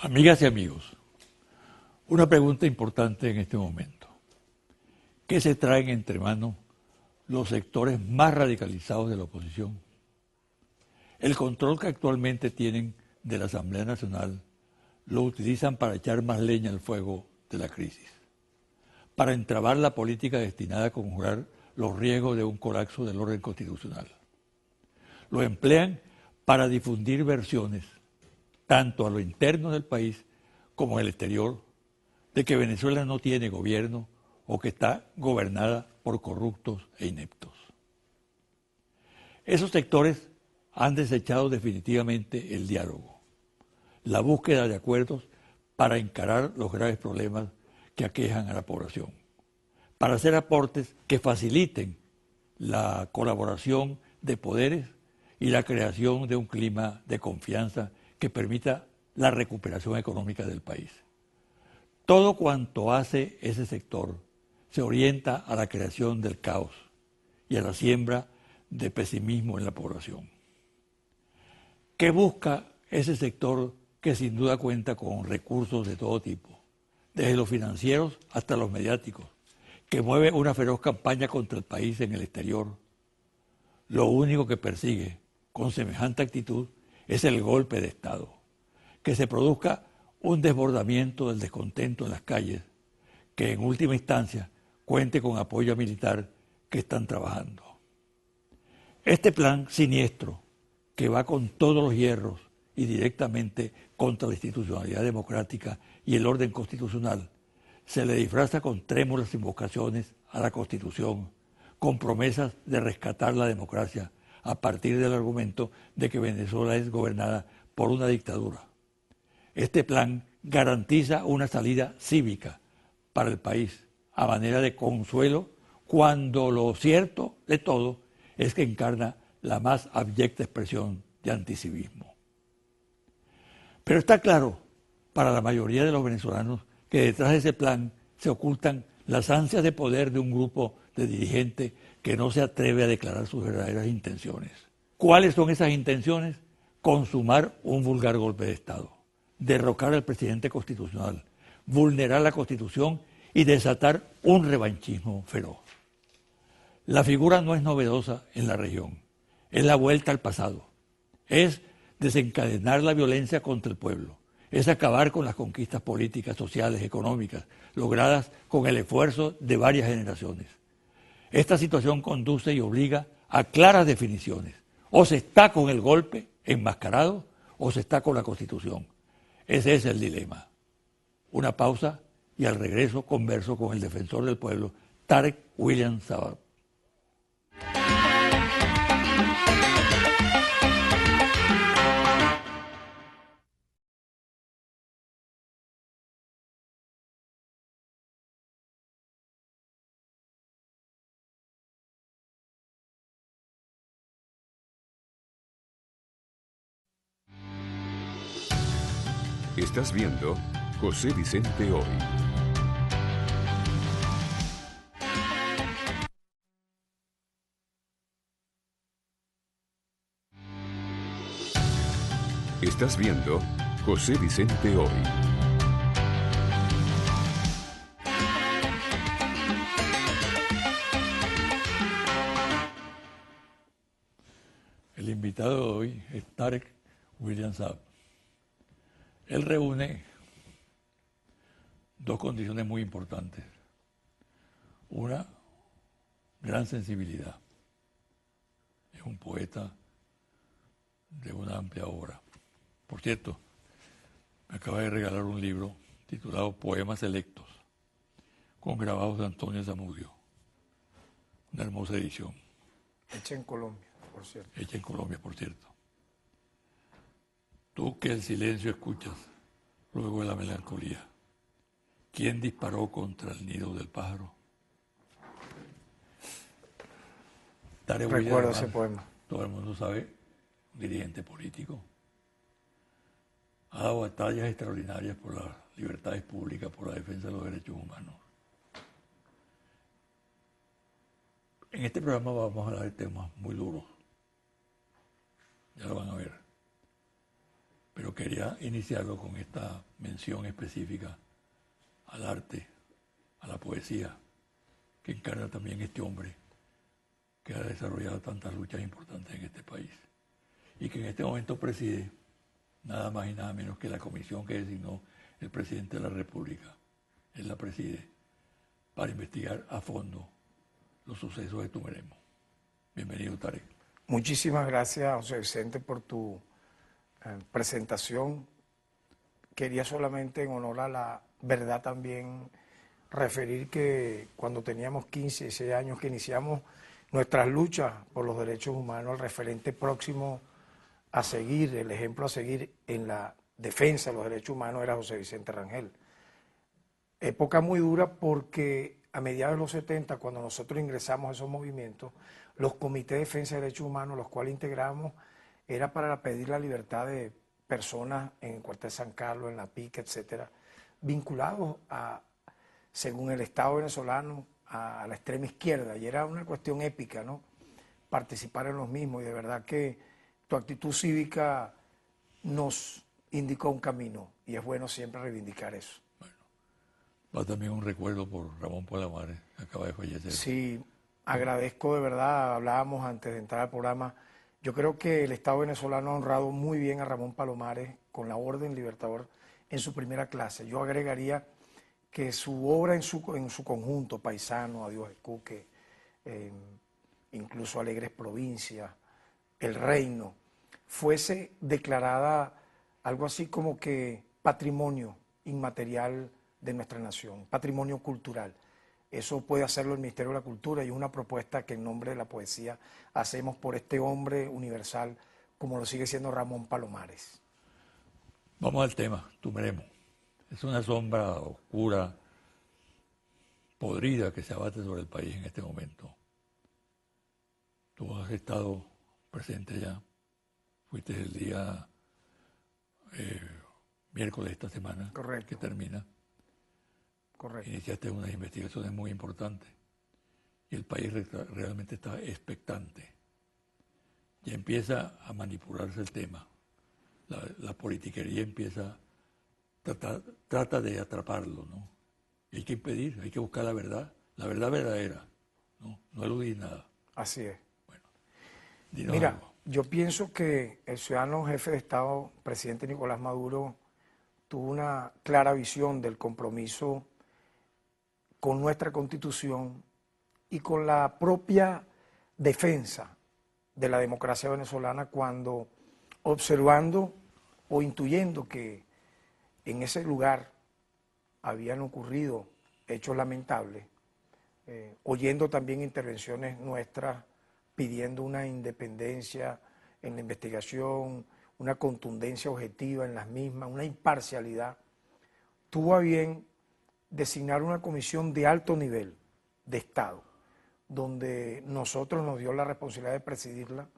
Amigas y amigos, una pregunta importante en este momento. ¿Qué se traen entre manos los sectores más radicalizados de la oposición? El control que actualmente tienen de la Asamblea Nacional lo utilizan para echar más leña al fuego de la crisis, para entrabar la política destinada a conjurar los riesgos de un colapso del orden constitucional. Lo emplean para difundir versiones, tanto a lo interno del país como al exterior, de que Venezuela no tiene gobierno o que está gobernada por corruptos e ineptos. Esos sectores han desechado definitivamente el diálogo, la búsqueda de acuerdos para encarar los graves problemas que aquejan a la población, para hacer aportes que faciliten la colaboración de poderes y la creación de un clima de confianza que permita la recuperación económica del país. Todo cuanto hace ese sector se orienta a la creación del caos y a la siembra de pesimismo en la población. ¿Qué busca ese sector que sin duda cuenta con recursos de todo tipo, desde los financieros hasta los mediáticos, que mueve una feroz campaña contra el país en el exterior? Lo único que persigue con semejante actitud es el golpe de Estado, que se produzca un desbordamiento del descontento en las calles, que en última instancia cuente con apoyo militar que están trabajando. Este plan siniestro, que va con todos los hierros y directamente contra la institucionalidad democrática y el orden constitucional, se le disfraza con trémulas invocaciones a la Constitución, con promesas de rescatar la democracia a partir del argumento de que Venezuela es gobernada por una dictadura. Este plan garantiza una salida cívica para el país a manera de consuelo, cuando lo cierto de todo es que encarna la más abyecta expresión de anticivismo. Pero está claro para la mayoría de los venezolanos que detrás de ese plan se ocultan las ansias de poder de un grupo de dirigentes que no se atreve a declarar sus verdaderas intenciones. ¿Cuáles son esas intenciones? Consumar un vulgar golpe de Estado, derrocar al presidente constitucional, vulnerar la Constitución y desatar un revanchismo feroz. La figura no es novedosa en la región, es la vuelta al pasado, es desencadenar la violencia contra el pueblo, es acabar con las conquistas políticas, sociales, económicas, logradas con el esfuerzo de varias generaciones. Esta situación conduce y obliga a claras definiciones. O se está con el golpe enmascarado o se está con la Constitución. Ese es el dilema. Una pausa y al regreso converso con el defensor del pueblo, Tarek William Saab. Estás viendo José Vicente Hoy. Estás viendo José Vicente Hoy. El invitado de hoy es Tarek William Saab. Él reúne dos condiciones muy importantes. Una, gran sensibilidad. Es un poeta de una amplia obra. Por cierto, me acaba de regalar un libro titulado Poemas Selectos, con grabados de Antonio Zamudio. Una hermosa edición. Hecha en Colombia, por cierto. Hecha en Colombia, por cierto. Tú que el silencio escuchas, luego de la melancolía. ¿Quién disparó contra el nido del pájaro? Recuerdo ese poema. Todo el mundo sabe, un dirigente político. Ha dado batallas extraordinarias por las libertades públicas, por la defensa de los derechos humanos. En este programa vamos a hablar de temas muy duros. Ya lo van a ver. pero quería iniciarlo con esta mención específica al arte, a la poesía, que encarna también este hombre que ha desarrollado tantas luchas importantes en este país y que en este momento preside nada más y nada menos que la comisión que designó el presidente de la República. Él la preside para investigar a fondo los sucesos de Tumeremo. Bienvenido, Tarek. Muchísimas gracias, José Vicente, por tu presentación. Quería solamente, en honor a la verdad, también referir que cuando teníamos 15, 16 años que iniciamos nuestras luchas por los derechos humanos, el referente próximo a seguir, el ejemplo a seguir en la defensa de los derechos humanos era José Vicente Rangel. Época muy dura porque a mediados de los 70, cuando nosotros ingresamos a esos movimientos, los comités de defensa de derechos humanos, los cuales integramos, era para pedir la libertad de personas en el cuartel San Carlos, en la PIC, etcétera, vinculados a, según el Estado venezolano, a la extrema izquierda, y era una cuestión épica, ¿no? Participar en los mismos, y de verdad que tu actitud cívica nos indicó un camino, y es bueno siempre reivindicar eso. Va también un recuerdo por Ramón Palomares, que acaba de fallecer. Sí, agradezco de verdad, hablábamos antes de entrar al programa, yo creo que el Estado venezolano ha honrado muy bien a Ramón Palomares con la Orden Libertador en su primera clase. Yo agregaría que su obra en su conjunto, Paisano, Adiós Escuque, incluso Alegres Provincias, El Reino, fuese declarada algo así como que patrimonio inmaterial de nuestra nación, patrimonio cultural. Eso puede hacerlo el Ministerio de la Cultura y es una propuesta que en nombre de la poesía hacemos por este hombre universal, como lo sigue siendo Ramón Palomares. Vamos al tema, Tumeremo. Es una sombra oscura, podrida, que se abate sobre el país en este momento. Tú has estado presente ya, fuiste el día miércoles de esta semana. Correcto. Que termina. Correcto. Iniciaste unas investigaciones muy importantes y el país realmente está expectante. Ya empieza a manipularse el tema. La politiquería empieza, trata de atraparlo, ¿no? Y hay que impedir, hay que buscar la verdad verdadera, no eludir nada. Así es. Bueno, mira, algo. Yo pienso que el ciudadano jefe de Estado, presidente Nicolás Maduro, tuvo una clara visión del compromiso con nuestra Constitución y con la propia defensa de la democracia venezolana cuando, observando o intuyendo que en ese lugar habían ocurrido hechos lamentables, oyendo también intervenciones nuestras pidiendo una independencia en la investigación, una contundencia objetiva en las mismas, una imparcialidad, tuvo a bien designar una comisión de alto nivel de Estado, donde nosotros nos dio la responsabilidad de presidirla,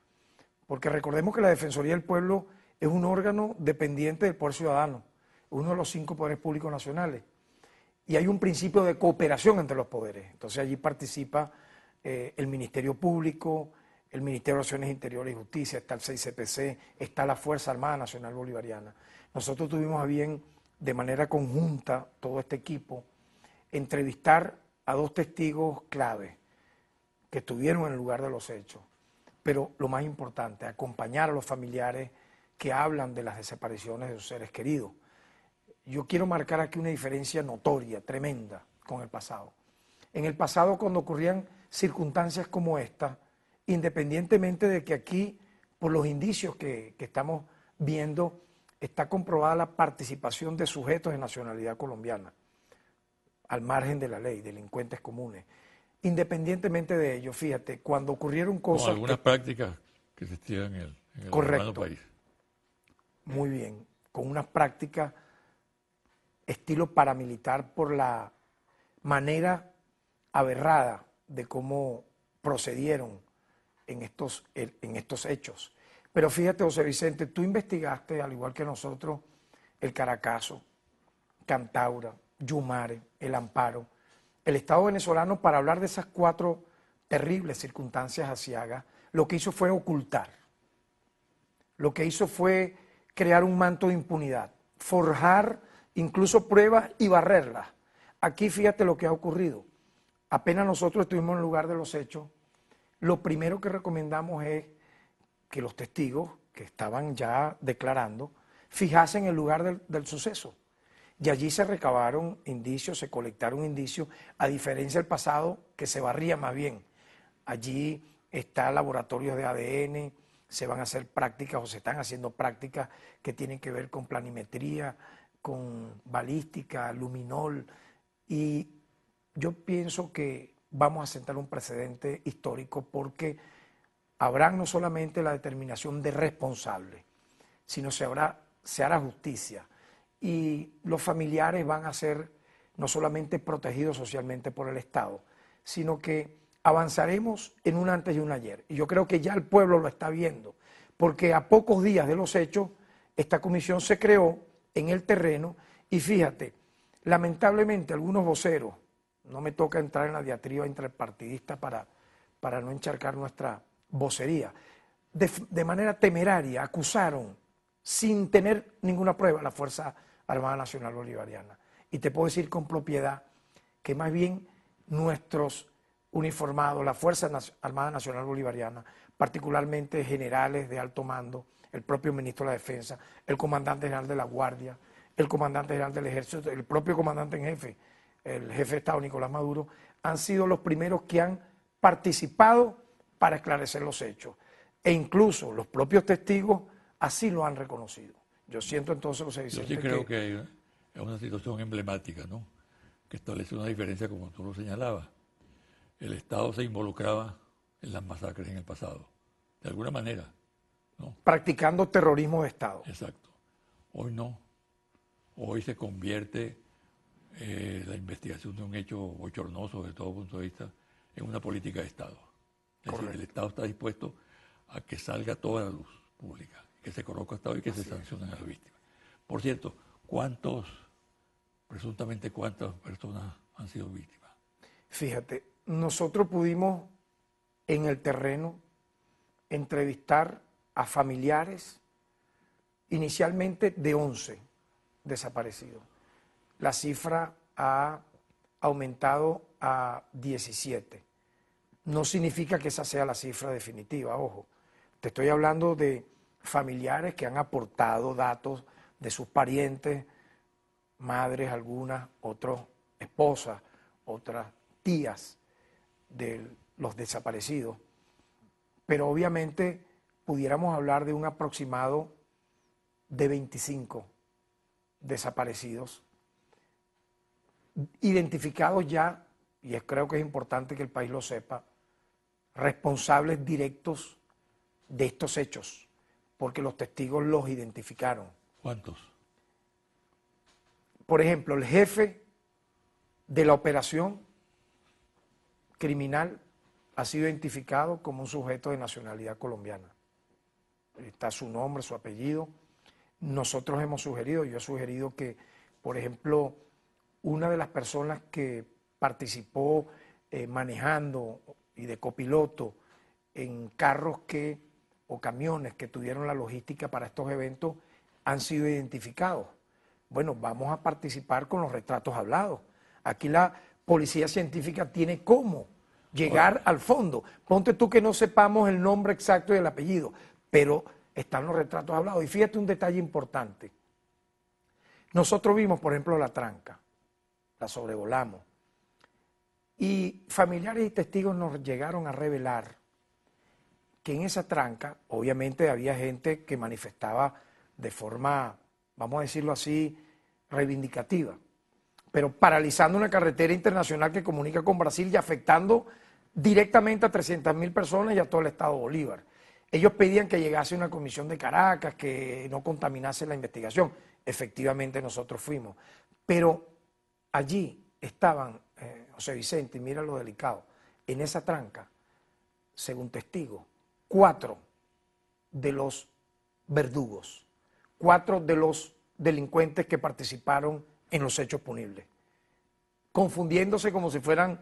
porque recordemos que la Defensoría del Pueblo es un órgano dependiente del Poder Ciudadano, uno de los 5 poderes públicos nacionales, y hay un principio de cooperación entre los poderes. Entonces allí participa el Ministerio Público, el Ministerio de Relaciones Interiores y Justicia, está el 6CPC, está la Fuerza Armada Nacional Bolivariana. Nosotros tuvimos a bien, de manera conjunta, todo este equipo, entrevistar a 2 testigos clave que estuvieron en el lugar de los hechos. Pero lo más importante, acompañar a los familiares que hablan de las desapariciones de sus seres queridos. Yo quiero marcar aquí una diferencia notoria, tremenda, con el pasado. En el pasado, cuando ocurrían circunstancias como esta, independientemente de que aquí, por los indicios que estamos viendo, está comprobada la participación de sujetos de nacionalidad colombiana, al margen de la ley, delincuentes comunes. Independientemente de ello, fíjate, cuando ocurrieron cosas... Como algunas prácticas que existían en el hermano país. Muy bien, con unas prácticas estilo paramilitar por la manera aberrada de cómo procedieron en estos hechos. Pero fíjate, José Vicente, tú investigaste, al igual que nosotros, el Caracazo, Cantaura, Yumare, el Amparo, el Estado venezolano, para hablar de esas 4 terribles circunstancias aciagas, lo que hizo fue ocultar. Lo que hizo fue crear un manto de impunidad, forjar incluso pruebas y barrerlas. Aquí fíjate lo que ha ocurrido. Apenas nosotros estuvimos en el lugar de los hechos, lo primero que recomendamos es que los testigos que estaban ya declarando fijasen el lugar del suceso. Y allí se recabaron indicios, se colectaron indicios, a diferencia del pasado que se barría más bien. Allí está laboratorios de ADN, se van a hacer prácticas o se están haciendo prácticas que tienen que ver con planimetría, con balística, luminol, y yo pienso que vamos a sentar un precedente histórico porque habrá no solamente la determinación de responsable, sino se hará justicia y los familiares van a ser no solamente protegidos socialmente por el Estado, sino que avanzaremos en un antes y un ayer. Y yo creo que ya el pueblo lo está viendo, porque a pocos días de los hechos, esta comisión se creó en el terreno y fíjate, lamentablemente algunos voceros, no me toca entrar en la diatriba interpartidista para no encharcar nuestra vocería, de manera temeraria acusaron sin tener ninguna prueba a la Fuerza Armada Nacional Bolivariana. Y te puedo decir con propiedad que más bien nuestros uniformados, la Fuerza Armada Nacional Bolivariana, particularmente generales de alto mando, el propio ministro de la Defensa, el comandante general de la Guardia, el comandante general del Ejército, el propio comandante en jefe, el jefe de Estado Nicolás Maduro, han sido los primeros que han participado para esclarecer los hechos. E incluso los propios testigos así lo han reconocido. Yo siento entonces, José Vicente, yo sí creo que es una situación emblemática, ¿no? Que establece una diferencia como tú lo señalabas. El Estado se involucraba en las masacres en el pasado, de alguna manera, ¿no? Practicando terrorismo de Estado. Exacto. Hoy no. Hoy se convierte la investigación de un hecho bochornoso desde todo punto de vista en una política de Estado. Es decir, el Estado está dispuesto a que salga toda la luz pública, que se conozca hasta hoy y que se sancionen a las víctimas. Por cierto, presuntamente cuántas personas han sido víctimas? Fíjate, nosotros pudimos en el terreno entrevistar a familiares inicialmente de 11 desaparecidos. La cifra ha aumentado a 17. No significa que esa sea la cifra definitiva, ojo. Te estoy hablando de familiares que han aportado datos de sus parientes, madres algunas, otras esposas, otras tías de los desaparecidos. Pero obviamente pudiéramos hablar de un aproximado de 25 desaparecidos, identificados ya, y creo que es importante que el país lo sepa, responsables directos de estos hechos, porque los testigos los identificaron. ¿Cuántos? Por ejemplo, el jefe de la operación criminal ha sido identificado como un sujeto de nacionalidad colombiana. Está su nombre, su apellido. Nosotros hemos sugerido, yo he sugerido que, por ejemplo, una de las personas que participó manejando y de copiloto en carros o camiones que tuvieron la logística para estos eventos han sido identificados. Bueno, vamos a participar con los retratos hablados. Aquí la policía científica tiene cómo llegar al fondo. Ponte tú que no sepamos el nombre exacto y el apellido, pero están los retratos hablados. Y fíjate un detalle importante. Nosotros vimos, por ejemplo, la tranca, la sobrevolamos, y familiares y testigos nos llegaron a revelar que en esa tranca, obviamente había gente que manifestaba de forma, vamos a decirlo así, reivindicativa, pero paralizando una carretera internacional que comunica con Brasil y afectando directamente a 300.000 personas y a todo el estado Bolívar. Ellos pedían que llegase una comisión de Caracas, que no contaminase la investigación. Efectivamente nosotros fuimos, pero allí estaban, José Vicente, y mira lo delicado, en esa tranca, según testigos, 4 de los verdugos, 4 de los delincuentes que participaron en los hechos punibles, confundiéndose como si fueran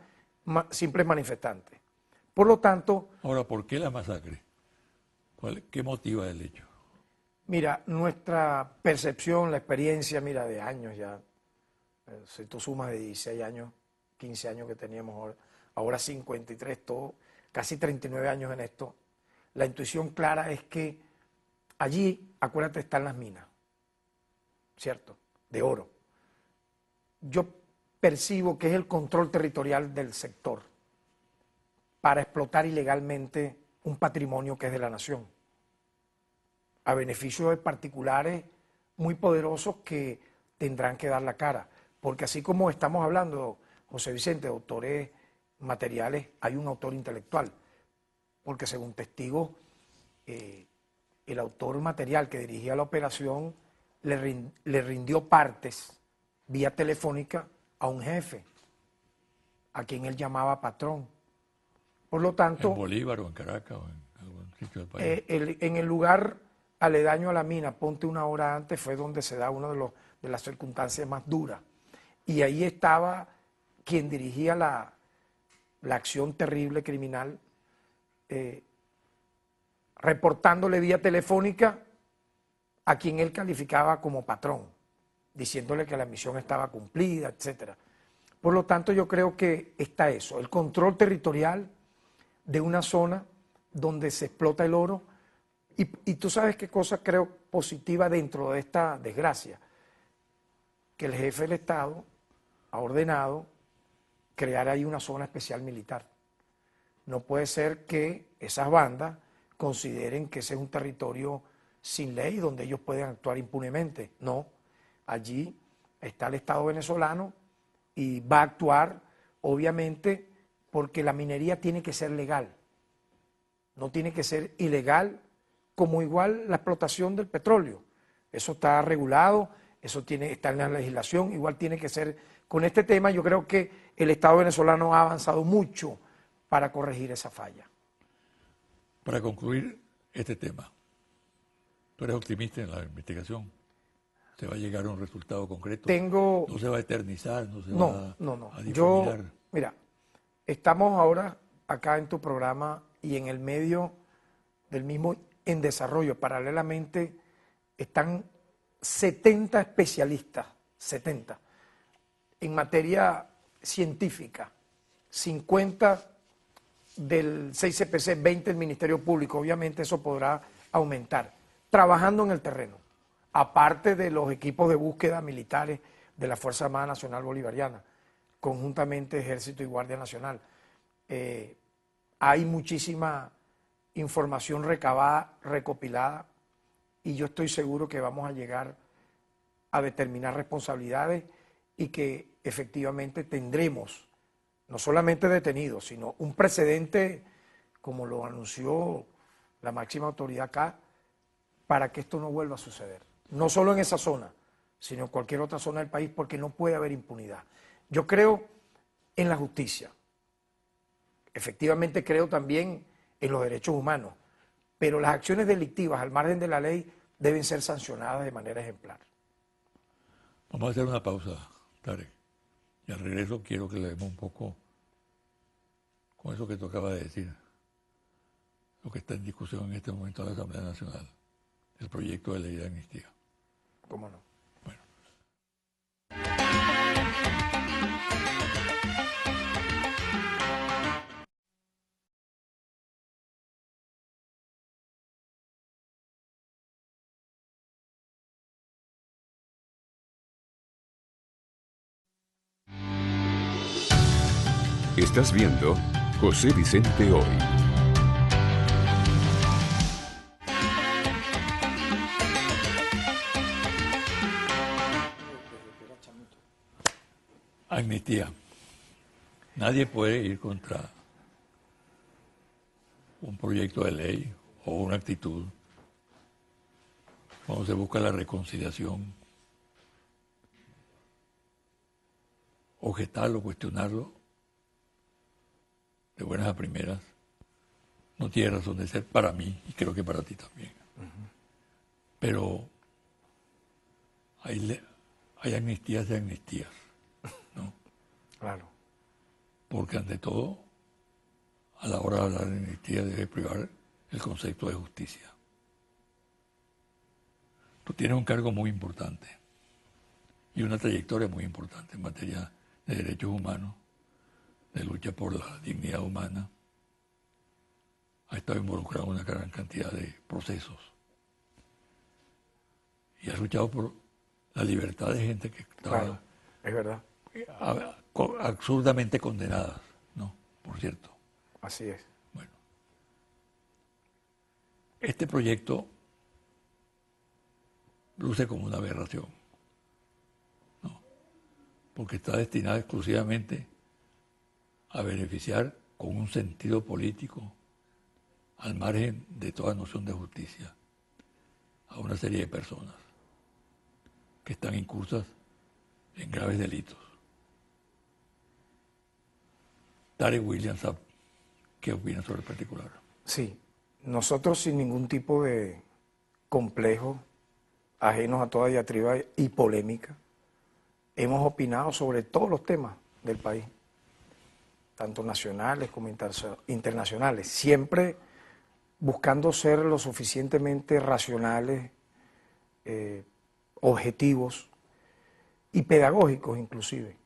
simples manifestantes. Por lo tanto... Ahora, ¿por qué la masacre? ¿Qué motiva el hecho? Mira, nuestra percepción, la experiencia, mira, de años ya, si tú sumas de 16 años, 15 años que teníamos ahora 53, todo, casi 39 años en esto, la intuición clara es que allí, acuérdate, están las minas, ¿cierto?, de oro. Yo percibo que es el control territorial del sector para explotar ilegalmente un patrimonio que es de la nación, a beneficio de particulares muy poderosos que tendrán que dar la cara. Porque así como estamos hablando, José Vicente, de autores materiales, hay un autor intelectual. Porque según testigos, el autor material que dirigía la operación le rindió partes vía telefónica a un jefe, a quien él llamaba patrón. Por lo tanto, ¿En Bolívar o en Caracas o en algún sitio del país? en el lugar aledaño a la mina, ponte una hora antes, fue donde se da una de las circunstancias más duras. Y ahí estaba quien dirigía la acción terrible criminal, reportándole vía telefónica a quien él calificaba como patrón, diciéndole que la misión estaba cumplida, etc. Por lo tanto, yo creo que está eso, el control territorial de una zona donde se explota el oro. Y tú sabes qué cosa creo positiva dentro de esta desgracia, que el jefe del Estado ha ordenado crear ahí una zona especial militar. No puede ser que esas bandas consideren que ese es un territorio sin ley donde ellos pueden actuar impunemente. No, allí está el Estado venezolano y va a actuar, obviamente, porque la minería tiene que ser legal, no tiene que ser ilegal, como igual la explotación del petróleo. Eso está regulado, eso está en la legislación, igual tiene que ser. Con este tema yo creo que el Estado venezolano ha avanzado mucho para corregir esa falla. Para concluir este tema, ¿tú eres optimista en la investigación? ¿Se va a llegar a un resultado concreto? ¿No se va a eternizar? ¿No se va a difuminar? Mira, estamos ahora acá en tu programa y en el medio del mismo en desarrollo. Paralelamente están 70 especialistas, 70, en materia científica, 50 del 6CPC, 20 del Ministerio Público, obviamente eso podrá aumentar, trabajando en el terreno, aparte de los equipos de búsqueda militares de la Fuerza Armada Nacional Bolivariana, conjuntamente Ejército y Guardia Nacional. Hay muchísima información recabada, recopilada, y yo estoy seguro que vamos a llegar a determinar responsabilidades y que efectivamente tendremos no solamente detenidos, sino un precedente, como lo anunció la máxima autoridad acá, para que esto no vuelva a suceder. No solo en esa zona, sino en cualquier otra zona del país, porque no puede haber impunidad. Yo creo en la justicia. Efectivamente creo también en los derechos humanos, pero las acciones delictivas al margen de la ley deben ser sancionadas de manera ejemplar. Vamos a hacer una pausa, Tarek, y al regreso quiero que le demos un poco con eso que tú acabas de decir, lo que está en discusión en este momento en la Asamblea Nacional, el proyecto de ley de amnistía. ¿Cómo no? Bueno. Estás viendo José Vicente Hoy. Amnistía. Nadie puede ir contra un proyecto de ley o una actitud cuando se busca la reconciliación, objetarlo, cuestionarlo de buenas a primeras, no tiene razón de ser para mí y creo que para ti también. Pero hay amnistías de amnistías, ¿no? Claro. Porque ante todo, a la hora de hablar de amnistía debe privar el concepto de justicia. Tú tienes un cargo muy importante y una trayectoria muy importante en materia de derechos humanos, de lucha por la dignidad humana. Has estado involucrado en una gran cantidad de procesos y has luchado por la libertad de gente que estaba, Claro, es verdad, absurdamente condenadas, ¿no? Por cierto. así es. Bueno, este proyecto luce como una aberración, ¿no? Porque está destinado exclusivamente a beneficiar con un sentido político, al margen de toda noción de justicia, a una serie de personas que están incursas en graves delitos. Tarek William Saab, ¿qué opina sobre el particular? Sí, nosotros sin ningún tipo de complejo, ajenos a toda diatriba y polémica, hemos opinado sobre todos los temas del país, tanto nacionales como internacionales, siempre buscando ser lo suficientemente racionales, objetivos y pedagógicos inclusive.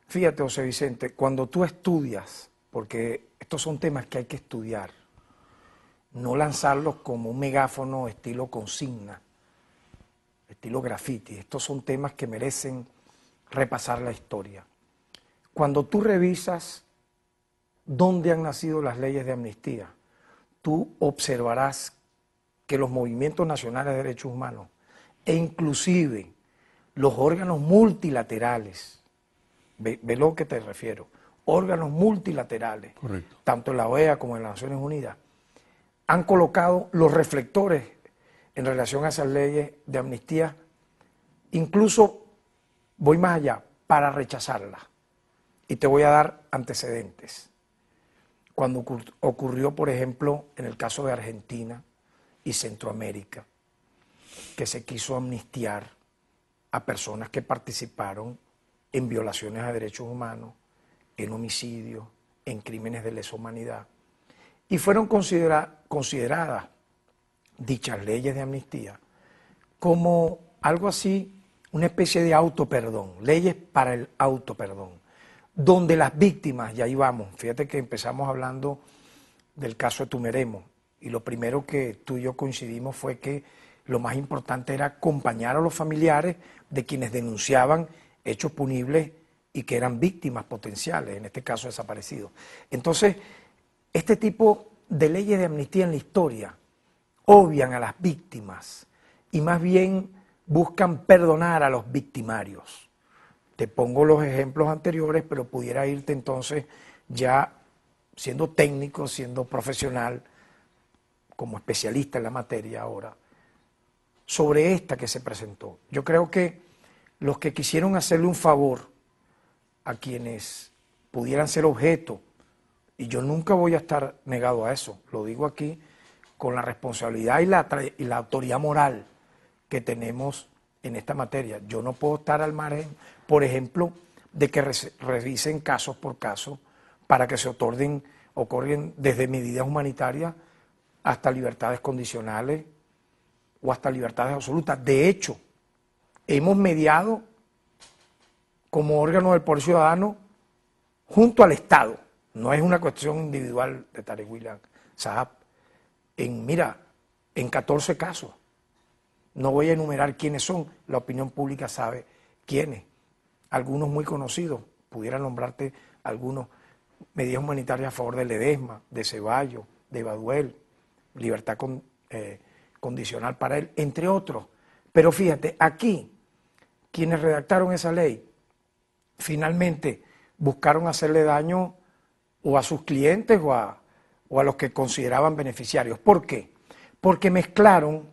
Fíjate, José Vicente, cuando tú estudias, porque estos son temas que hay que estudiar, no lanzarlos como un megáfono estilo consigna, estilo graffiti, estos son temas que merecen repasar la historia. Cuando tú revisas dónde han nacido las leyes de amnistía, tú observarás que los movimientos nacionales de derechos humanos e inclusive los órganos multilaterales, ve lo que te refiero, órganos multilaterales, Correcto. tanto en la OEA como en las Naciones Unidas, han colocado los reflectores en relación a esas leyes de amnistía, incluso voy más allá, para rechazarlas. Y te voy a dar antecedentes. Cuando ocurrió, por ejemplo, en el caso de Argentina y Centroamérica, que se quiso amnistiar a personas que participaron en violaciones a derechos humanos, en homicidios, en crímenes de lesa humanidad, y fueron consideradas dichas leyes de amnistía como algo así, una especie de autoperdón, leyes para el autoperdón, donde las víctimas, y ahí vamos, fíjate que empezamos hablando del caso de Tumeremo, y lo primero que tú y yo coincidimos fue que lo más importante era acompañar a los familiares de quienes denunciaban hechos punibles y que eran víctimas potenciales, en este caso desaparecidos. Entonces, este tipo de leyes de amnistía en la historia obvian a las víctimas y más bien buscan perdonar a los victimarios. Te pongo los ejemplos anteriores, pero pudiera irte entonces ya siendo técnico, siendo profesional, como especialista en la materia ahora, sobre esta que se presentó. Yo creo que los que quisieron hacerle un favor a quienes pudieran ser objeto, y yo nunca voy a estar negado a eso, lo digo aquí con la responsabilidad y la autoridad moral que tenemos en esta materia. Yo no puedo estar al margen, por ejemplo, de que revisen casos por caso para que se otorguen desde medidas humanitarias hasta libertades condicionales o hasta libertades absolutas. De hecho, hemos mediado como órgano del poder ciudadano junto al Estado. No es una cuestión individual de Tarek William Saab. En 14 casos. No voy a enumerar quiénes son, la opinión pública sabe quiénes. Algunos muy conocidos, pudiera nombrarte algunos, medidas humanitarias a favor de Ledesma, de Ceballos, de Baduel, libertad condicional para él, entre otros. Pero fíjate, aquí, quienes redactaron esa ley, finalmente buscaron hacerle daño o a sus clientes o a los que consideraban beneficiarios. ¿Por qué? Porque mezclaron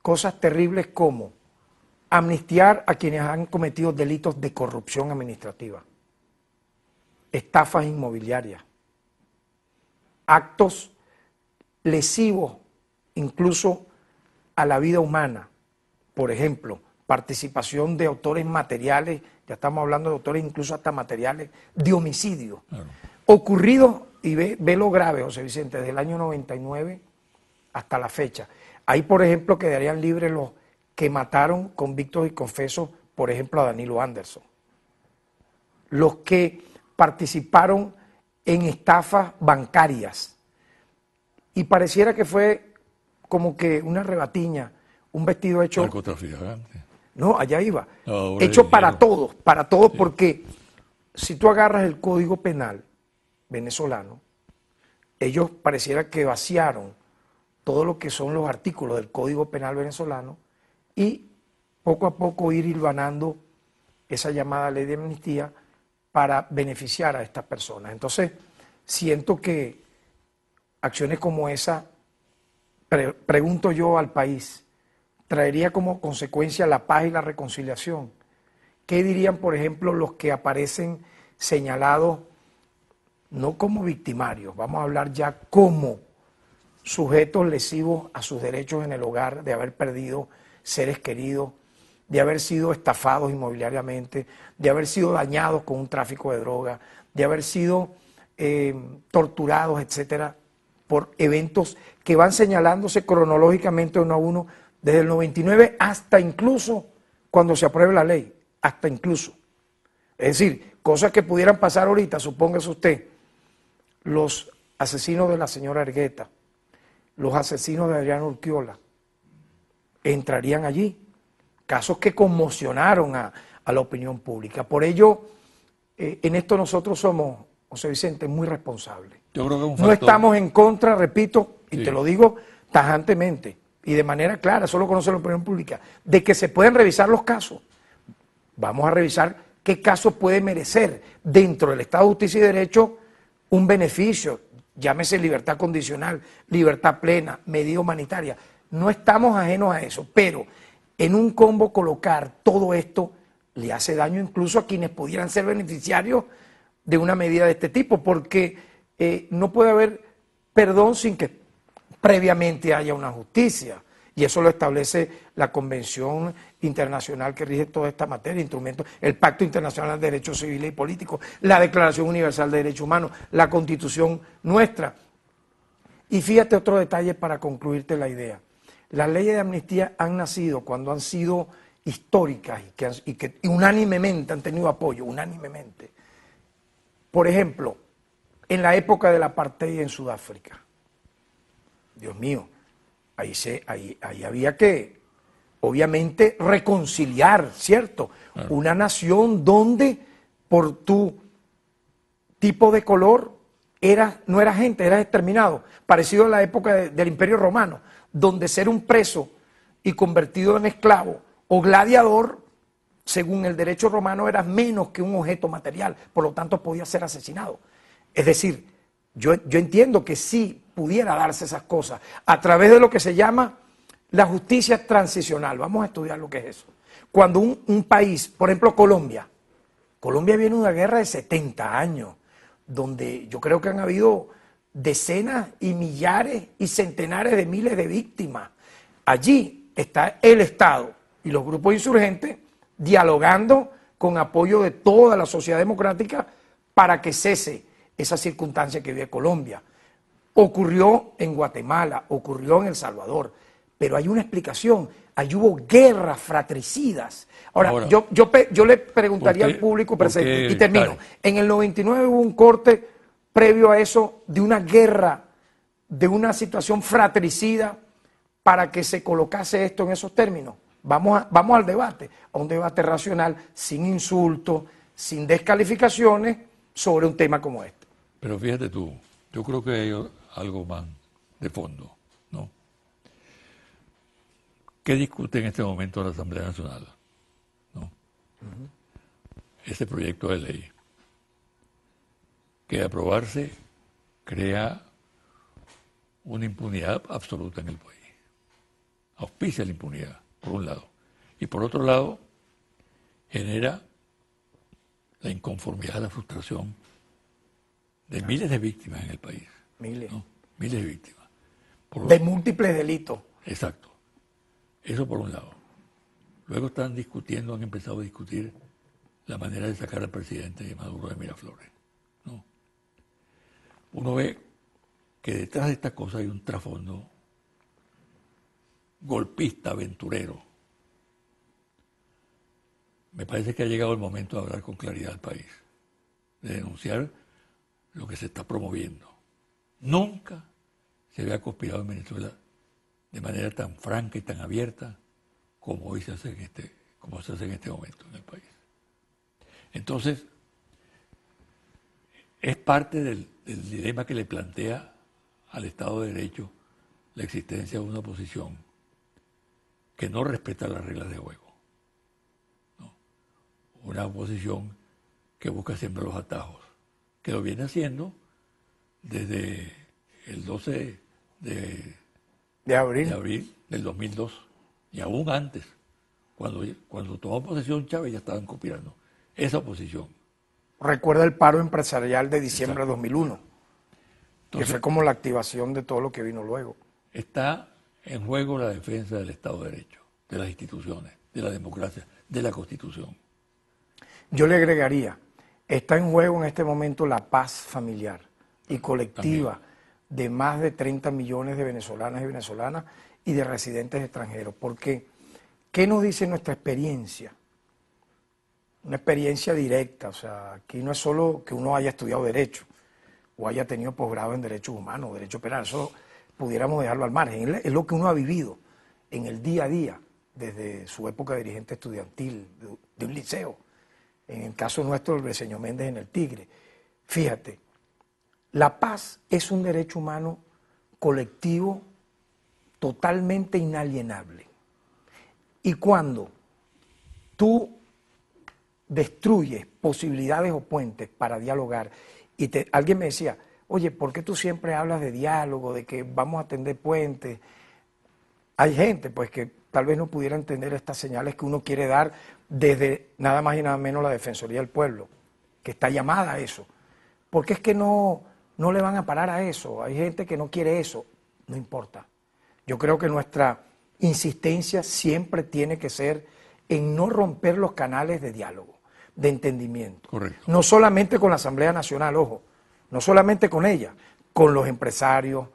cosas terribles como amnistiar a quienes han cometido delitos de corrupción administrativa, estafas inmobiliarias, actos lesivos incluso a la vida humana, por ejemplo, participación de autores materiales, ya estamos hablando de autores incluso hasta materiales, de homicidio, claro, ocurrido, y ve lo grave, José Vicente, desde el año 99 hasta la fecha. Ahí, por ejemplo, quedarían libres los que mataron convictos y confesos, por ejemplo, a Danilo Anderson. Los que participaron en estafas bancarias. Y pareciera que fue como que una rebatiña, un vestido hecho... Narcotraficante. No, allá iba. No, Hecho para todos, sí. porque si tú agarras el Código Penal venezolano, ellos pareciera que vaciaron todo lo que son los artículos del Código Penal venezolano y poco a poco ir hilvanando esa llamada ley de amnistía para beneficiar a estas personas. Entonces, siento que acciones como esa, pregunto yo al país, traería como consecuencia la paz y la reconciliación. ¿Qué dirían, por ejemplo, los que aparecen señalados no como victimarios, vamos a hablar ya como sujetos lesivos a sus derechos en el hogar, de haber perdido seres queridos, de haber sido estafados inmobiliariamente, de haber sido dañados con un tráfico de droga, de haber sido torturados, etcétera, por eventos que van señalándose cronológicamente uno a uno, desde el 99 hasta incluso cuando se apruebe la ley, hasta incluso. Es decir, cosas que pudieran pasar ahorita, supóngase usted, los asesinos de la señora Argueta, los asesinos de Adriano Urquiola, entrarían allí. Casos que conmocionaron a la opinión pública. Por ello, en esto nosotros somos, José Vicente, muy responsables. Yo creo que es un No factor. estamos en contra, repito, y Sí. te lo digo tajantemente y de manera clara, solo conoce la opinión pública, de que se pueden revisar los casos. Vamos a revisar qué caso puede merecer dentro del Estado de Justicia y Derecho un beneficio, llámese libertad condicional, libertad plena, medida humanitaria. No estamos ajenos a eso, pero en un combo colocar todo esto le hace daño incluso a quienes pudieran ser beneficiarios de una medida de este tipo, porque no puede haber perdón sin que previamente haya una justicia. Y eso lo establece la Convención Internacional que rige toda esta materia, instrumentos, el Pacto Internacional de Derechos Civiles y Políticos, la Declaración Universal de Derechos Humanos, la Constitución nuestra. Y fíjate otro detalle para concluirte la idea. Las leyes de amnistía han nacido cuando han sido históricas y que unánimemente han tenido apoyo, unánimemente. Por ejemplo, en la época del apartheid en Sudáfrica. Dios mío, ahí había que, obviamente, reconciliar, ¿cierto? Claro. Una nación donde por tu tipo de color no eras gente, eras exterminado. Parecido a la época del Imperio Romano, donde ser un preso y convertido en esclavo o gladiador, según el derecho romano, eras menos que un objeto material, por lo tanto podía ser asesinado. Es decir, yo entiendo que sí pudiera darse esas cosas a través de lo que se llama la justicia transicional. Vamos a estudiar lo que es eso. Cuando un país, por ejemplo Colombia viene de una guerra de 70 años, donde yo creo que han habido decenas y millares y centenares de miles de víctimas. Allí está el Estado y los grupos insurgentes dialogando con apoyo de toda la sociedad democrática para que cese esa circunstancia que vive Colombia. Ocurrió en Guatemala, ocurrió en El Salvador, pero hay una explicación. Allí hubo guerras fratricidas. Ahora yo le preguntaría al público presente, y termino. En el 99 hubo un corte previo a eso de una guerra, de una situación fratricida para que se colocase esto en esos términos. Vamos al debate, a un debate racional, sin insultos, sin descalificaciones, sobre un tema como este. Pero fíjate tú, yo creo que hay algo más de fondo, ¿no? ¿Qué discute en este momento la Asamblea Nacional? ¿No? Este proyecto de ley, que de aprobarse crea una impunidad absoluta en el país. Auspicia la impunidad, por un lado. Y por otro lado, genera la inconformidad, la frustración de miles de víctimas en el país. Miles. ¿No? Miles de víctimas. De múltiples delitos. Exacto. Eso por un lado. Luego han empezado a discutir la manera de sacar al presidente Maduro de Miraflores, ¿no? Uno ve que detrás de estas cosas hay un trasfondo golpista, aventurero. Me parece que ha llegado el momento de hablar con claridad al país, de denunciar lo que se está promoviendo. Nunca se había conspirado en Venezuela de manera tan franca y tan abierta como hoy se hace en este momento en el país. Entonces, es parte del dilema que le plantea al Estado de Derecho la existencia de una oposición que no respeta las reglas de juego. ¿No? Una oposición que busca siempre los atajos, que lo viene haciendo desde el 12 de abril del 2002 y aún antes, cuando tomó posesión Chávez ya estaban conspirando esa oposición. Recuerda el paro empresarial de diciembre de 2001, que fue como la activación de todo lo que vino luego. Está en juego la defensa del Estado de Derecho, de las instituciones, de la democracia, de la Constitución. Yo le agregaría, está en juego en este momento la paz familiar y colectiva también de más de 30 millones de venezolanas y venezolanas y de residentes extranjeros. Porque, ¿qué nos dice nuestra experiencia? Una experiencia directa, o sea, aquí no es solo que uno haya estudiado Derecho o haya tenido posgrado en Derechos Humanos o Derecho Penal, eso pudiéramos dejarlo al margen, es lo que uno ha vivido en el día a día, desde su época de dirigente estudiantil, de un liceo, en el caso nuestro, el Briceño Méndez en el Tigre. Fíjate, la paz es un derecho humano colectivo totalmente inalienable. Y cuando tú destruyes posibilidades o puentes para dialogar, y alguien me decía, oye, ¿por qué tú siempre hablas de diálogo, de que vamos a tender puentes? Hay gente pues que tal vez no pudiera entender estas señales que uno quiere dar desde nada más y nada menos la Defensoría del Pueblo, que está llamada a eso. Porque es que no le van a parar a eso, hay gente que no quiere eso, no importa. Yo creo que nuestra insistencia siempre tiene que ser en no romper los canales de diálogo, de entendimiento. Correcto. No solamente con la Asamblea Nacional, ojo, no solamente con ella, con los empresarios,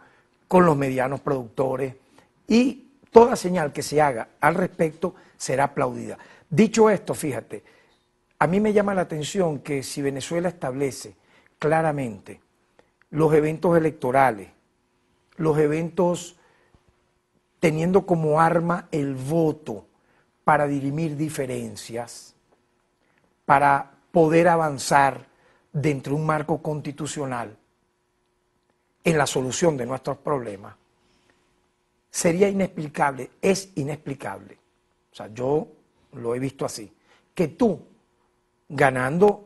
con los medianos productores, y toda señal que se haga al respecto será aplaudida. Dicho esto, fíjate, a mí me llama la atención que si Venezuela establece claramente los eventos electorales, los eventos teniendo como arma el voto para dirimir diferencias, para poder avanzar dentro de un marco constitucional en la solución de nuestros problemas, sería inexplicable, es inexplicable. O sea, yo lo he visto así, que tú, ganando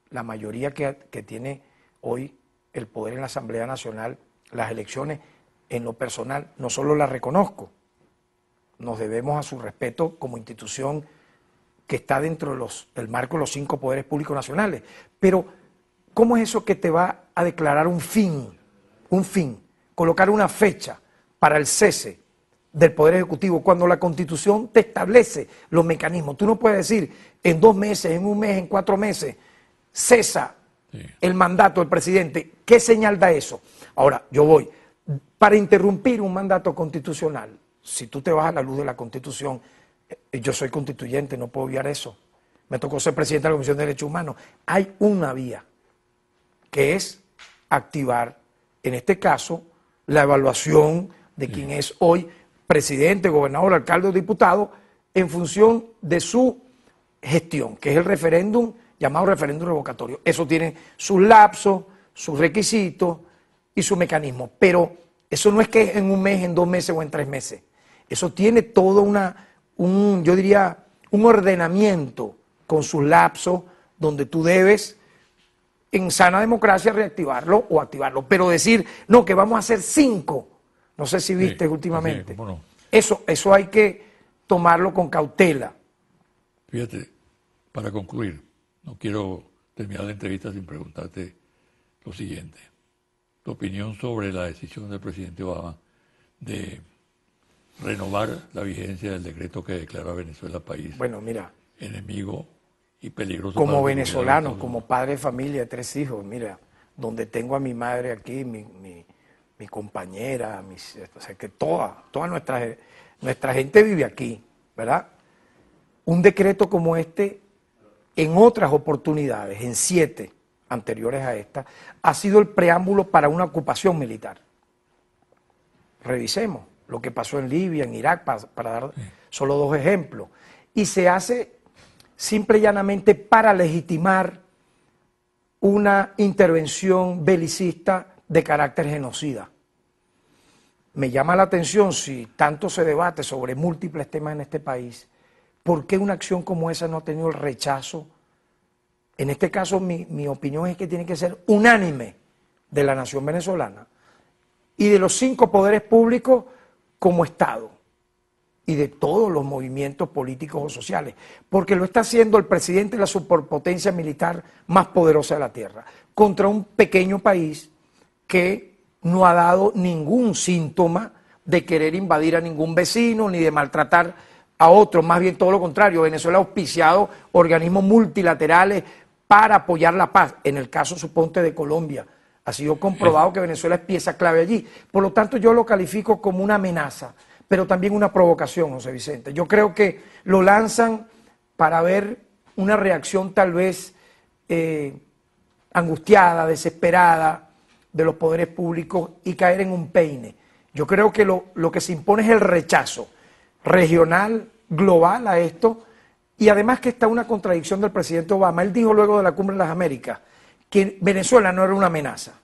la mayoría que tiene hoy el poder en la Asamblea Nacional, las elecciones, en lo personal, no solo las reconozco, nos debemos a su respeto como institución que está dentro del marco de los 5 poderes públicos nacionales. Pero, ¿cómo es eso que te va a declarar un fin, colocar una fecha para el cese del Poder Ejecutivo cuando la Constitución te establece los mecanismos? Tú no puedes decir en 2 meses, en 1 mes, en 4 meses, cesa el mandato del presidente. ¿Qué señal da eso? Ahora, yo voy, para interrumpir un mandato constitucional, si tú te vas a la luz de la Constitución, yo soy constituyente, no puedo obviar eso. Me tocó ser presidente de la Comisión de Derechos Humanos. Hay una vía, que es activar, en este caso, la evaluación de quién es hoy presidente, gobernador, alcalde o diputado, en función de su gestión, que es el referéndum, llamado referéndum revocatorio. Eso tiene sus lapsos, sus requisitos y su mecanismo. Pero eso no es que en 1 mes, en 2 meses o en 3 meses. Eso tiene todo yo diría, un ordenamiento con sus lapsos, donde tú debes, en sana democracia, reactivarlo o activarlo. Pero decir, no, que vamos a hacer 5, no sé si viste últimamente. ¿Cómo no? Eso hay que tomarlo con cautela. Fíjate, para concluir, no quiero terminar la entrevista sin preguntarte lo siguiente. Tu opinión sobre la decisión del presidente Obama de renovar la vigencia del decreto que declaró a Venezuela país enemigo y peligroso. Como venezolano, como padre de familia de 3 hijos, mira, donde tengo a mi madre aquí, mi compañera, o sea, que toda nuestra nuestra gente vive aquí, ¿verdad? Un decreto como este, en otras oportunidades, en 7 anteriores a esta, ha sido el preámbulo para una ocupación militar. Revisemos lo que pasó en Libia, en Irak, para dar solo 2 ejemplos. Y se hace simple y llanamente para legitimar una intervención belicista de carácter genocida. Me llama la atención, si tanto se debate sobre múltiples temas en este país, ¿por qué una acción como esa no ha tenido el rechazo? En este caso, mi opinión es que tiene que ser unánime de la nación venezolana y de los 5 poderes públicos como Estado y de todos los movimientos políticos o sociales, porque lo está haciendo el presidente de la superpotencia militar más poderosa de la tierra, contra un pequeño país que no ha dado ningún síntoma de querer invadir a ningún vecino ni de maltratar a otros, más bien todo lo contrario. Venezuela ha auspiciado organismos multilaterales para apoyar la paz. En el caso, suponte, de Colombia, ha sido comprobado que Venezuela es pieza clave allí. Por lo tanto, yo lo califico como una amenaza, pero también una provocación, José Vicente. Yo creo que lo lanzan para ver una reacción tal vez angustiada, desesperada de los poderes públicos y caer en un peine. Yo creo que lo que se impone es el rechazo regional, global a esto, y además que está una contradicción del presidente Obama. Él dijo luego de la Cumbre de las Américas que Venezuela no era una amenaza,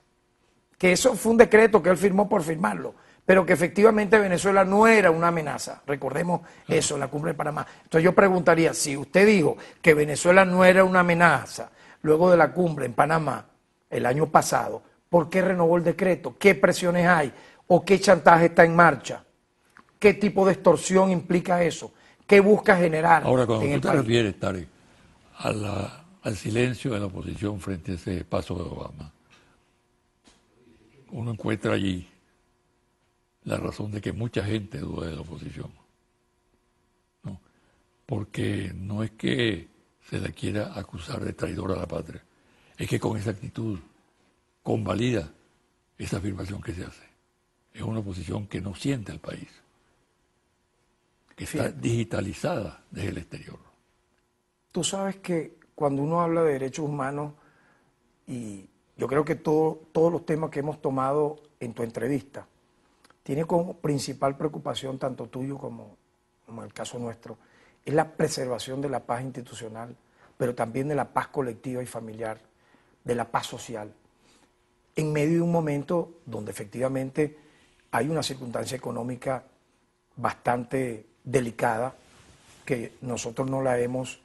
que eso fue un decreto que él firmó por firmarlo, pero que efectivamente Venezuela no era una amenaza. Recordemos eso en la Cumbre de Panamá. Entonces yo preguntaría, si usted dijo que Venezuela no era una amenaza luego de la cumbre en Panamá el año pasado, ¿por qué renovó el decreto? ¿Qué presiones hay? ¿O qué chantaje está en marcha? ¿Qué tipo de extorsión implica eso? ¿Qué busca generar Ahora, cuando en el tú te país? refieres, Tarek, al silencio de la oposición frente a ese paso de Obama, uno encuentra allí la razón de que mucha gente duda de la oposición, ¿no? Porque no es que se la quiera acusar de traidora a la patria, es que con esa actitud convalida esa afirmación que se hace. Es una oposición que no siente al país, que está digitalizada desde el exterior. Tú sabes que cuando uno habla de derechos humanos, y yo creo que todos los temas que hemos tomado en tu entrevista, tiene como principal preocupación, tanto tuyo como el caso nuestro, es la preservación de la paz institucional, pero también de la paz colectiva y familiar, de la paz social, en medio de un momento donde efectivamente hay una circunstancia económica bastante delicada, que nosotros no la hemos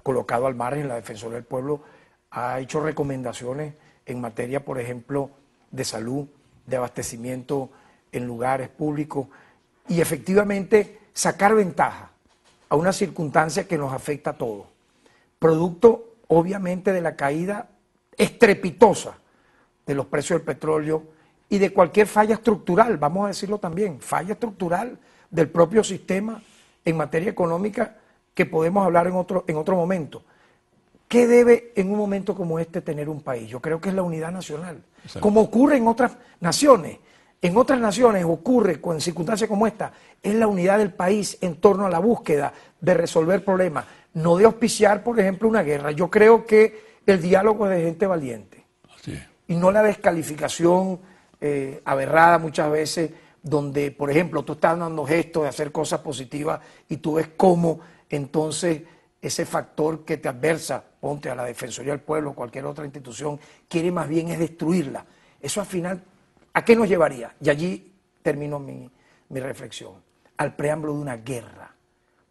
colocado al margen. La Defensoría del Pueblo ha hecho recomendaciones en materia, por ejemplo, de salud, de abastecimiento en lugares públicos, y efectivamente sacar ventaja a una circunstancia que nos afecta a todos, producto obviamente de la caída estrepitosa de los precios del petróleo y de cualquier falla estructural, vamos a decirlo también, falla estructural del propio sistema en materia económica, que podemos hablar en otro momento. ¿Qué debe en un momento como este tener un país? Yo creo que es la unidad nacional, exacto, como ocurre en otras naciones. En otras naciones ocurre con circunstancias como esta, es la unidad del país en torno a la búsqueda de resolver problemas, no de auspiciar, por ejemplo, una guerra. Yo creo que el diálogo es de gente valiente. Así es. Y no la descalificación aberrada muchas veces, donde, por ejemplo, tú estás dando gestos de hacer cosas positivas y tú ves cómo entonces ese factor que te adversa, ponte a la Defensoría del Pueblo o cualquier otra institución, quiere más bien es destruirla. Eso al final, ¿a qué nos llevaría? Y allí termino mi reflexión. Al preámbulo de una guerra,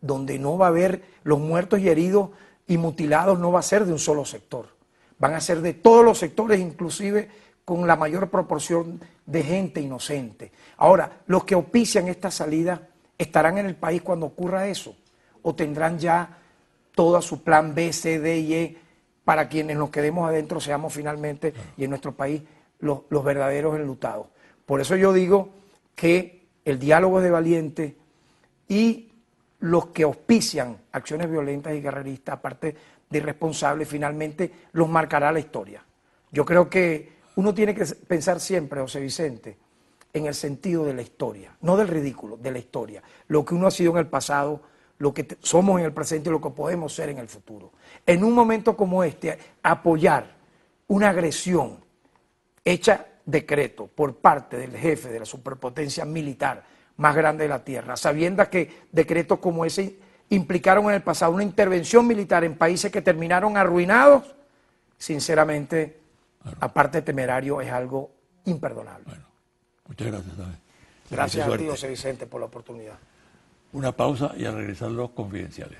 donde no va a haber los muertos y heridos y mutilados, no va a ser de un solo sector. Van a ser de todos los sectores, inclusive con la mayor proporción de gente inocente. Ahora, los que auspician esta salida, ¿estarán en el país cuando ocurra eso? ¿O tendrán ya todo su plan B, C, D y E para quienes nos quedemos adentro seamos finalmente, y en nuestro país, los verdaderos enlutados? Por eso yo digo que el diálogo es de valiente, y los que auspician acciones violentas y guerreristas, aparte de irresponsables, finalmente los marcará la historia. Yo creo que uno tiene que pensar siempre, José Vicente, en el sentido de la historia, no del ridículo, de la historia. Lo que uno ha sido en el pasado, lo que somos en el presente y lo que podemos ser en el futuro. En un momento como este, apoyar una agresión hecha decreto por parte del jefe de la superpotencia militar más grande de la Tierra, sabiendo que decretos como ese implicaron en el pasado una intervención militar en países que terminaron arruinados, sinceramente, aparte de temerario, es algo imperdonable. Bueno, muchas gracias, David. Gracias a ti, José Vicente, por la oportunidad. Una pausa y al regresar los confidenciales.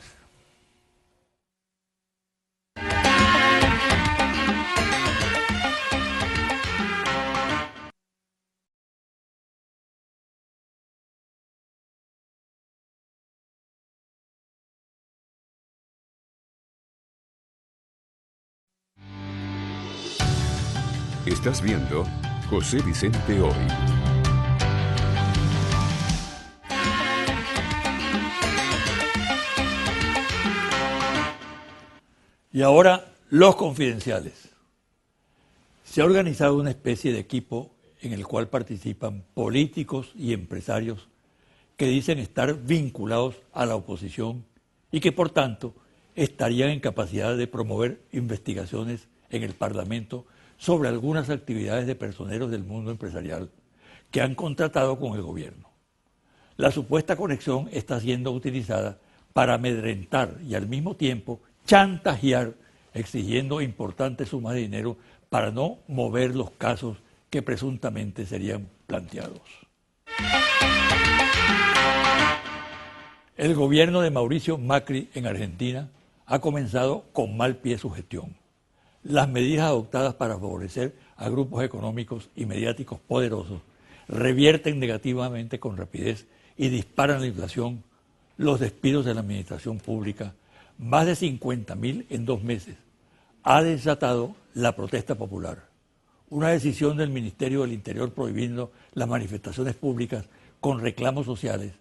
Estás viendo José Vicente Hoy. Y ahora los confidenciales. Se ha organizado una especie de equipo en el cual participan políticos y empresarios que dicen estar vinculados a la oposición y que por tanto estarían en capacidad de promover investigaciones en el Parlamento sobre algunas actividades de personeros del mundo empresarial que han contratado con el gobierno. La supuesta conexión está siendo utilizada para amedrentar y al mismo tiempo chantajear, exigiendo importantes sumas de dinero para no mover los casos que presuntamente serían planteados. El gobierno de Mauricio Macri en Argentina ha comenzado con mal pie su gestión. Las medidas adoptadas para favorecer a grupos económicos y mediáticos poderosos revierten negativamente con rapidez y disparan la inflación, los despidos de la administración pública, más de 50.000 en 2 meses. Ha desatado la protesta popular. Una decisión del Ministerio del Interior prohibiendo las manifestaciones públicas con reclamos sociales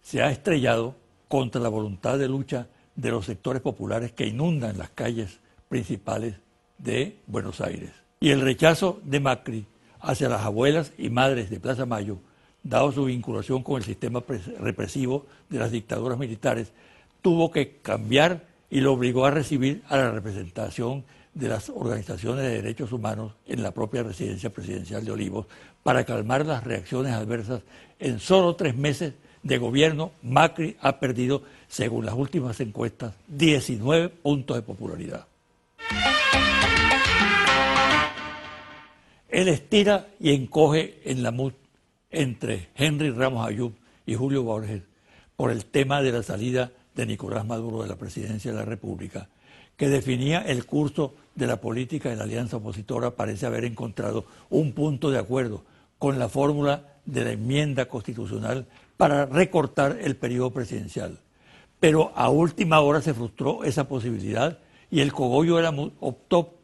se ha estrellado contra la voluntad de lucha de los sectores populares que inundan las calles principales de Buenos Aires. Y el rechazo de Macri hacia las abuelas y madres de Plaza Mayo, dado su vinculación con el sistema represivo de las dictaduras militares, tuvo que cambiar y lo obligó a recibir a la representación de las organizaciones de derechos humanos en la propia residencia presidencial de Olivos para calmar las reacciones adversas. En solo 3 meses de gobierno, Macri ha perdido, según las últimas encuestas, 19 puntos de popularidad. Él estira y encoge en la MUD entre Henry Ramos Ayub y Julio Borges por el tema de la salida de Nicolás Maduro de la presidencia de la República, que definía el curso de la política de la alianza opositora. Parece haber encontrado un punto de acuerdo con la fórmula de la enmienda constitucional para recortar el periodo presidencial. Pero a última hora se frustró esa posibilidad y el cogollo de la MUD optó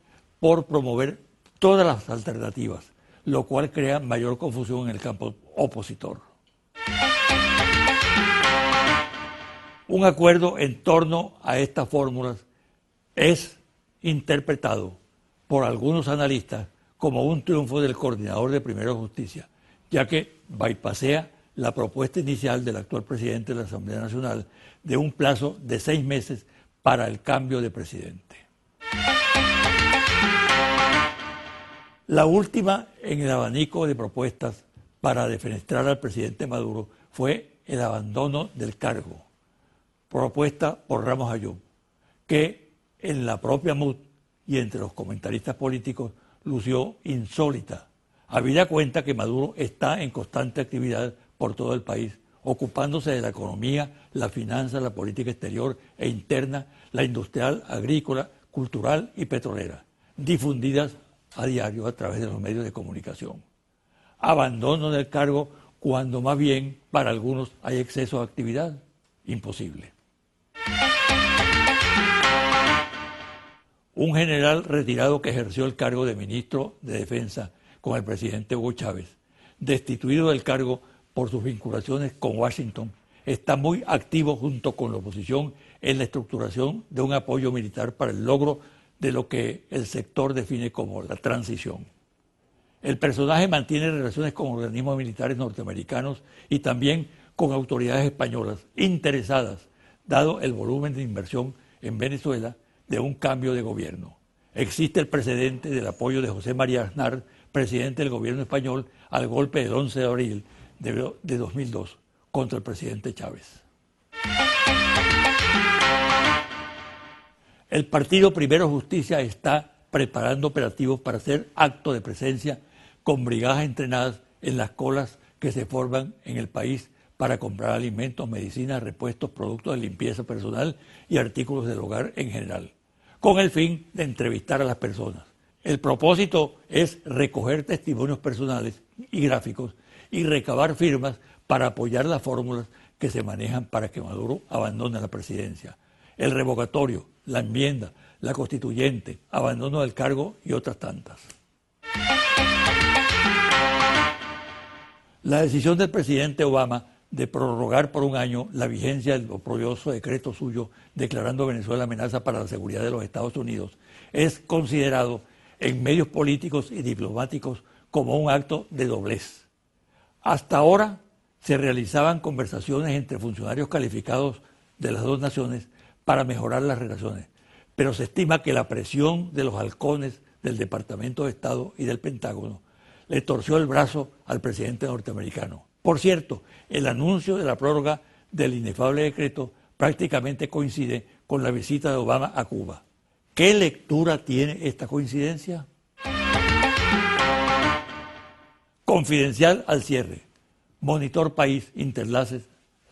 por promover todas las alternativas, lo cual crea mayor confusión en el campo opositor. Un acuerdo en torno a estas fórmulas es interpretado por algunos analistas como un triunfo del coordinador de Primera Justicia, ya que bypasea la propuesta inicial del actual presidente de la Asamblea Nacional de un plazo de 6 meses para el cambio de presidente. La última en el abanico de propuestas para defenestrar al presidente Maduro fue el abandono del cargo, propuesta por Ramos Ayub, que en la propia MUD y entre los comentaristas políticos lució insólita, habida cuenta que Maduro está en constante actividad por todo el país, ocupándose de la economía, la finanza, la política exterior e interna, la industrial, agrícola, cultural y petrolera, difundidas a diario a través de los medios de comunicación. Abandono del cargo cuando más bien para algunos hay exceso de actividad. Imposible. Un general retirado que ejerció el cargo de ministro de Defensa con el presidente Hugo Chávez, destituido del cargo por sus vinculaciones con Washington, está muy activo junto con la oposición en la estructuración de un apoyo militar para el logro de lo que el sector define como la transición. El personaje mantiene relaciones con organismos militares norteamericanos y también con autoridades españolas interesadas, dado el volumen de inversión en Venezuela de un cambio de gobierno. Existe el precedente del apoyo de José María Aznar, presidente del gobierno español, al golpe del 11 de abril de 2002 contra el presidente Chávez. El partido Primero Justicia está preparando operativos para hacer acto de presencia con brigadas entrenadas en las colas que se forman en el país para comprar alimentos, medicinas, repuestos, productos de limpieza personal y artículos del hogar en general, con el fin de entrevistar a las personas. El propósito es recoger testimonios personales y gráficos y recabar firmas para apoyar las fórmulas que se manejan para que Maduro abandone la presidencia. El revocatorio, la enmienda, la constituyente, abandono del cargo y otras tantas. La decisión del presidente Obama de prorrogar por un año la vigencia del oprobioso decreto suyo declarando a Venezuela amenaza para la seguridad de los Estados Unidos es considerado en medios políticos y diplomáticos como un acto de doblez. Hasta ahora se realizaban conversaciones entre funcionarios calificados de las dos naciones para mejorar las relaciones, pero se estima que la presión de los halcones del Departamento de Estado y del Pentágono le torció el brazo al presidente norteamericano. Por cierto, el anuncio de la prórroga del inefable decreto prácticamente coincide con la visita de Obama a Cuba. ¿Qué lectura tiene esta coincidencia? Confidencial al cierre. Monitor País, Interlaces,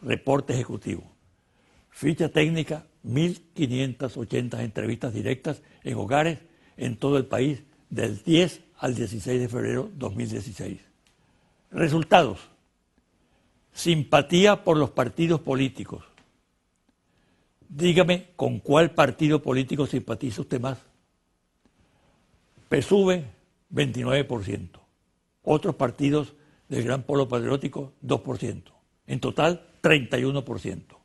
reporte ejecutivo. Ficha técnica, 1.580 entrevistas directas en hogares en todo el país del 10 al 16 de febrero 2016. Resultados. Simpatía por los partidos políticos. Dígame con cuál partido político simpatiza usted más. PSUV, 29%. Otros partidos del Gran Polo Patriótico, 2%. En total, 31%.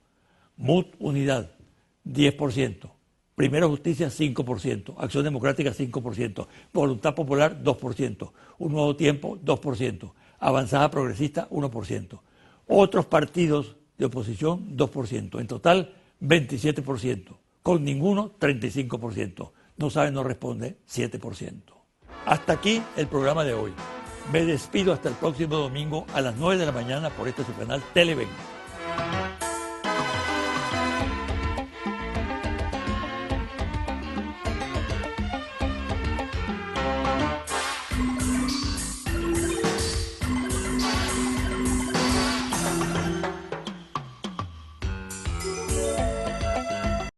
MUD Unidad, 10%. Primero Justicia, 5%. Acción Democrática, 5%. Voluntad Popular, 2%. Un Nuevo Tiempo, 2%. Avanzada Progresista, 1%. Otros partidos de oposición, 2%. En total, 27%. Con ninguno, 35%. No sabe, no responde, 7%. Hasta aquí el programa de hoy. Me despido hasta el próximo domingo a las 9 de la mañana por este su canal Televen.